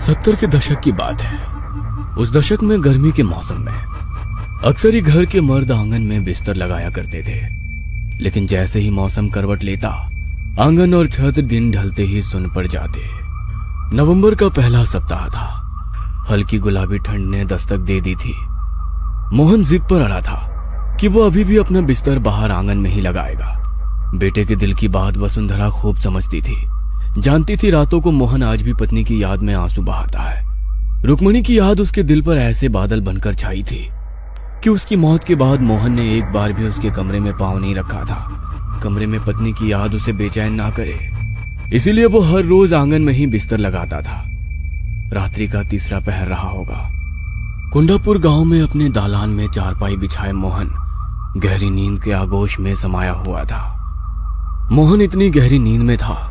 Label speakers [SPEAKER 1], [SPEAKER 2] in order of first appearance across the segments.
[SPEAKER 1] 70 के दशक की बात है। उस दशक में गर्मी के मौसम में अक्सर ही घर के मर्द आंगन में बिस्तर लगाया करते थे, लेकिन जैसे ही मौसम करवट लेता आंगन और छत दिन ढलते ही सुन पड़ जाते। नवंबर का पहला सप्ताह था। हल्की गुलाबी ठंड ने दस्तक दे दी थी। मोहन जिद पर अड़ा था कि वो अभी भी अपना बिस्तर बाहर आंगन में ही लगाएगा। बेटे के दिल की बात वसुंधरा खूब समझती थी। जानती थी रातों को मोहन आज भी पत्नी की याद में आंसू बहाता है। रुक्मणी की याद उसके दिल पर ऐसे बादल बनकर छाई थी कि उसकी मौत के बाद मोहन ने एक बार भी उसके कमरे में पांव नहीं रखा था। कमरे में पत्नी की याद उसे बेचैन ना करे, इसीलिए वो हर रोज आंगन में ही बिस्तर लगाता था। रात्रि का तीसरा पहर रहा होगा। कुंडापुर गांव में अपने दालान में चारपाई बिछाए मोहन गहरी नींद के आगोश में समाया हुआ था। मोहन इतनी गहरी नींद में था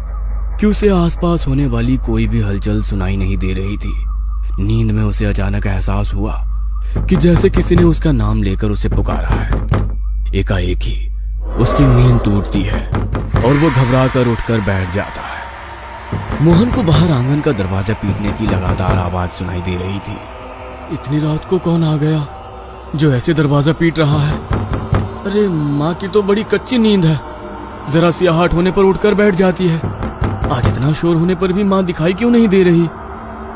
[SPEAKER 1] कि उसे आसपास होने वाली कोई भी हलचल सुनाई नहीं दे रही थी। नींद में उसे अचानक एहसास हुआ कि जैसे किसी ने उसका नाम लेकर उसे पुकारा है। एकाएक ही उसकी नींद टूटती है और वो घबरा कर उठकर बैठ जाता है। मोहन को बाहर आंगन का दरवाजा पीटने की लगातार आवाज सुनाई दे रही थी। इतनी रात को कौन आ गया जो ऐसे दरवाजा पीट रहा है? अरे माँ की तो बड़ी कच्ची नींद है, जरा सी आहट होने पर उठकर बैठ जाती है। आज इतना शोर होने पर भी माँ दिखाई क्यों नहीं दे रही?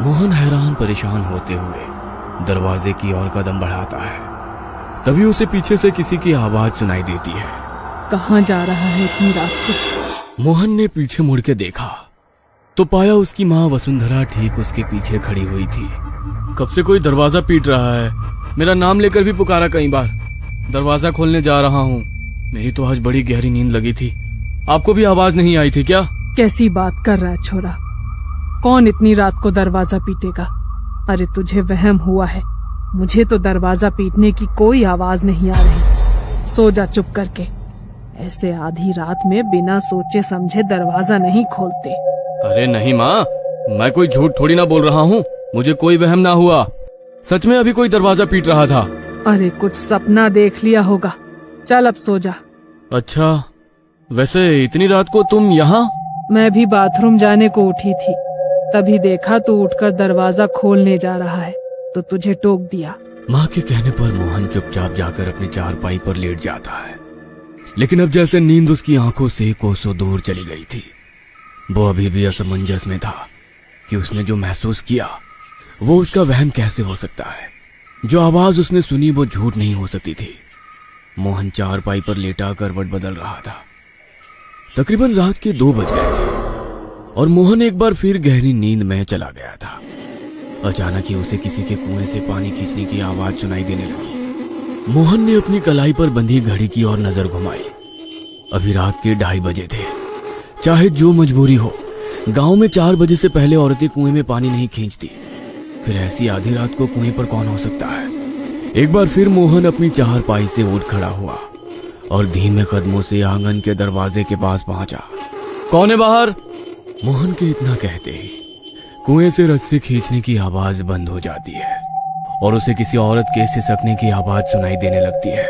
[SPEAKER 1] मोहन हैरान परेशान होते हुए दरवाजे की ओर कदम बढ़ाता है। तभी उसे पीछे से किसी की आवाज सुनाई देती है।
[SPEAKER 2] कहाँ जा रहा है इतनी रात को?
[SPEAKER 1] मोहन ने पीछे मुड़ के देखा तो पाया उसकी माँ वसुंधरा ठीक उसके पीछे खड़ी हुई थी। कब से कोई दरवाजा पीट रहा है, मेरा नाम लेकर भी पुकारा कई बार। दरवाजा खोलने जा रहा हूँ। मेरी तो आज बड़ी गहरी नींद लगी थी। आपको भी आवाज नहीं आई थी क्या?
[SPEAKER 2] कैसी बात कर रहा है छोरा? कौन इतनी रात को दरवाजा पीटेगा? अरे तुझे वहम हुआ है। मुझे तो दरवाजा पीटने की कोई आवाज नहीं आ रही। सो जा चुप करके। ऐसे आधी रात में बिना सोचे समझे दरवाजा नहीं खोलते।
[SPEAKER 1] अरे नहीं माँ, मैं कोई झूठ थोड़ी ना बोल रहा हूँ। मुझे कोई वहम ना हुआ। सच में अभी कोई दरवाजा पीट रहा था।
[SPEAKER 2] अरे कुछ सपना देख लिया होगा। चल अब सो जा।
[SPEAKER 1] अच्छा, वैसे इतनी रात को तुम यहाँ?
[SPEAKER 2] मैं भी बाथरूम जाने को उठी थी, तभी देखा तू उठकर दरवाजा खोलने जा रहा है तो तुझे टोक दिया।
[SPEAKER 1] माँ के कहने पर मोहन चुपचाप जाकर अपनी चारपाई पर लेट जाता है। लेकिन अब जैसे नींद उसकी आंखों से कोसों दूर चली गई थी। वो अभी भी असमंजस में था कि उसने जो महसूस किया वो उसका वहम कैसे हो सकता है। जो आवाज उसने सुनी वो झूठ नहीं हो सकती थी। मोहन चारपाई पर लेटा करवट बदल रहा था। तकरीबन रात के 2 बज गए थे और मोहन एक बार फिर गहरी नींद में चला गया था। अचानक ही उसे किसी के कुएं से पानी खींचने की आवाज सुनाई देने लगी। मोहन ने अपनी कलाई पर बंधी घड़ी की ओर नजर घुमाई। अभी रात के 2:30 बजे थे। चाहे जो मजबूरी हो, गांव में 4 बजे से पहले औरतें कुएं में पानी नहीं खींचती। फिर ऐसी आधी रात को कुएं पर कौन हो सकता है? एक बार फिर मोहन अपनी चारपाई से उठ खड़ा हुआ और धीमे कदमों से आंगन के दरवाजे के पास पहुंचा। कौन है बाहर? मोहन के इतना कहते ही कुएं से रस्सी खींचने की आवाज बंद हो जाती है और उसे किसी औरत के सिसकने की आवाज सुनाई देने लगती है।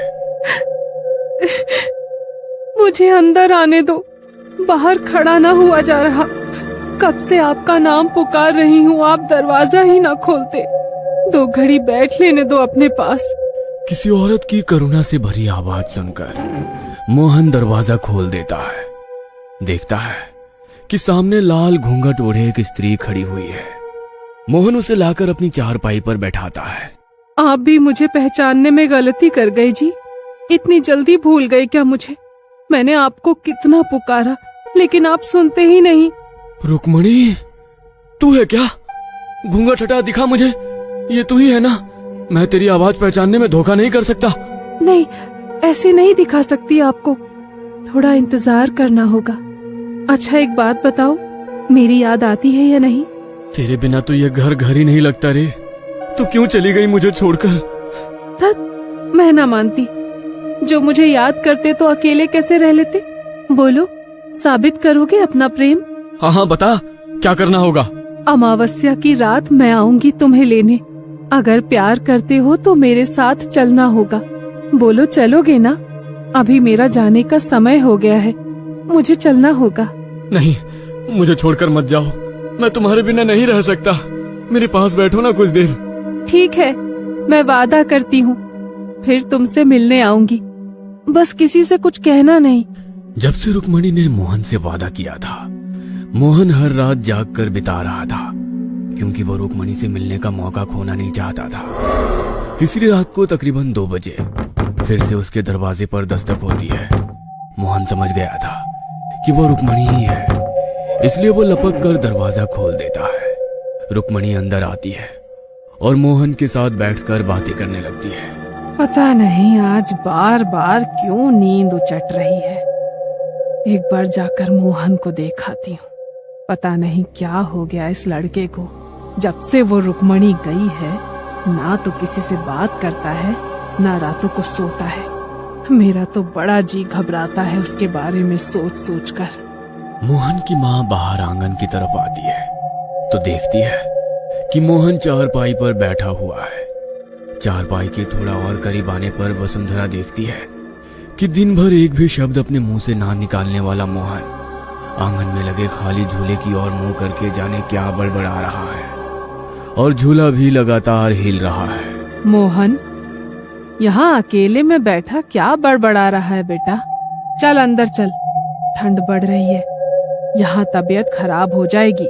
[SPEAKER 2] मुझे अंदर आने दो, बाहर खड़ा ना हुआ जा रहा। कब से आपका नाम पुकार रही हूँ, आप दरवाजा ही ना खोलते। 2 घड़ी बैठ लेने दो अपने पास।
[SPEAKER 1] किसी औरत की करुणा से भरी आवाज सुनकर मोहन दरवाजा खोल देता है। देखता है कि सामने लाल घूंघट ओढ़े एक स्त्री खड़ी हुई है। मोहन उसे लाकर अपनी चारपाई पर बैठाता है।
[SPEAKER 2] आप भी मुझे पहचानने में गलती कर गए जी। इतनी जल्दी भूल गए क्या मुझे? मैंने आपको कितना पुकारा लेकिन आप सुनते ही नहीं।
[SPEAKER 1] रुक्मणी, तू है क्या? घूंघट हटा, दिखा मुझे। ये तू ही है ना? मैं तेरी आवाज पहचानने में धोखा नहीं कर सकता।
[SPEAKER 2] नहीं, ऐसे नहीं दिखा सकती आपको। थोड़ा इंतजार करना होगा। अच्छा एक बात बताओ, मेरी याद आती है या नहीं?
[SPEAKER 1] तेरे बिना तो ये घर घर ही नहीं लगता रे। तू क्यों चली गई मुझे छोड़कर?
[SPEAKER 2] धत, मैं ना मानती। जो मुझे याद करते तो अकेले कैसे रह लेते? बोलो, साबित करोगे अपना प्रेम?
[SPEAKER 1] हाँ हाँ बता, क्या करना होगा?
[SPEAKER 2] अमावस्या की रात मैं आऊंगी तुम्हें लेने। अगर प्यार करते हो तो मेरे साथ चलना होगा। बोलो, चलोगे ना? अभी मेरा जाने का समय हो गया है, मुझे चलना होगा।
[SPEAKER 1] नहीं, मुझे छोड़कर मत जाओ। मैं तुम्हारे बिना नहीं रह सकता। मेरे पास बैठो ना कुछ देर।
[SPEAKER 2] ठीक है, मैं वादा करती हूँ, फिर तुमसे मिलने आऊंगी। बस किसी से कुछ कहना नहीं।
[SPEAKER 1] जब से रुक्मणी ने मोहन से वादा किया था, मोहन हर रात जाग कर बिता रहा था, क्योंकि वो रुक्मणी से मिलने का मौका खोना नहीं चाहता था। तीसरी रात को तकरीबन 2 बजे फिर से उसके दरवाजे पर दस्तक होती है। मोहन समझ गया था कि वो रुक्मणी ही है, इसलिए वो लपक कर दरवाजा खोल देता है। रुक्मणी अंदर आती है और मोहन के साथ बैठकर बातें करने लगती है।
[SPEAKER 2] पता नहीं आज बार बार क्यों नींद उचट रही है। एक बार जाकर मोहन को देख आती हूँ। पता नहीं क्या हो गया इस लड़के को। जब से वो रुक्मणी गई है, ना तो किसी से बात करता है, ना रातों को सोता है। मेरा तो बड़ा जी घबराता है उसके बारे में सोच सोच कर।
[SPEAKER 1] मोहन की माँ बाहर आंगन की तरफ आती है तो देखती है कि मोहन चारपाई पर बैठा हुआ है। चारपाई के थोड़ा और करीब आने पर वसुंधरा देखती है कि दिन भर एक भी शब्द अपने मुंह से ना निकालने वाला मोहन आंगन में लगे खाली झूले की ओर मुंह करके जाने क्या बड़बड़ा रहा है, और झूला भी लगातार हिल रहा है।
[SPEAKER 2] मोहन, यहाँ अकेले में बैठा क्या बड़बड़ा रहा है बेटा? चल अंदर चल, ठंड बढ़ रही है, यहाँ तबीयत खराब हो जाएगी।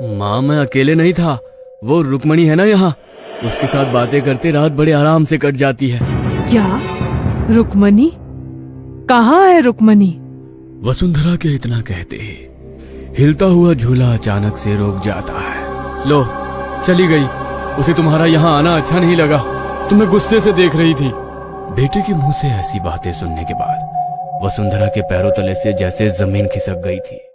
[SPEAKER 1] माँ, मैं अकेले नहीं था, वो रुक्मणी है ना यहाँ, उसके साथ बातें करते रात बड़े आराम से कट जाती है।
[SPEAKER 2] क्या? रुक्मणी? कहाँ है रुक्मणी?
[SPEAKER 1] वसुंधरा के इतना कहते ही हिलता हुआ झूला अचानक से रुक जाता है। लो, चली गई। उसे तुम्हारा यहाँ आना अच्छा नहीं लगा, तुम्हें गुस्से से देख रही थी। बेटे के मुंह से ऐसी बातें सुनने के बाद वसुंधरा के पैरों तले से जैसे जमीन खिसक गई थी।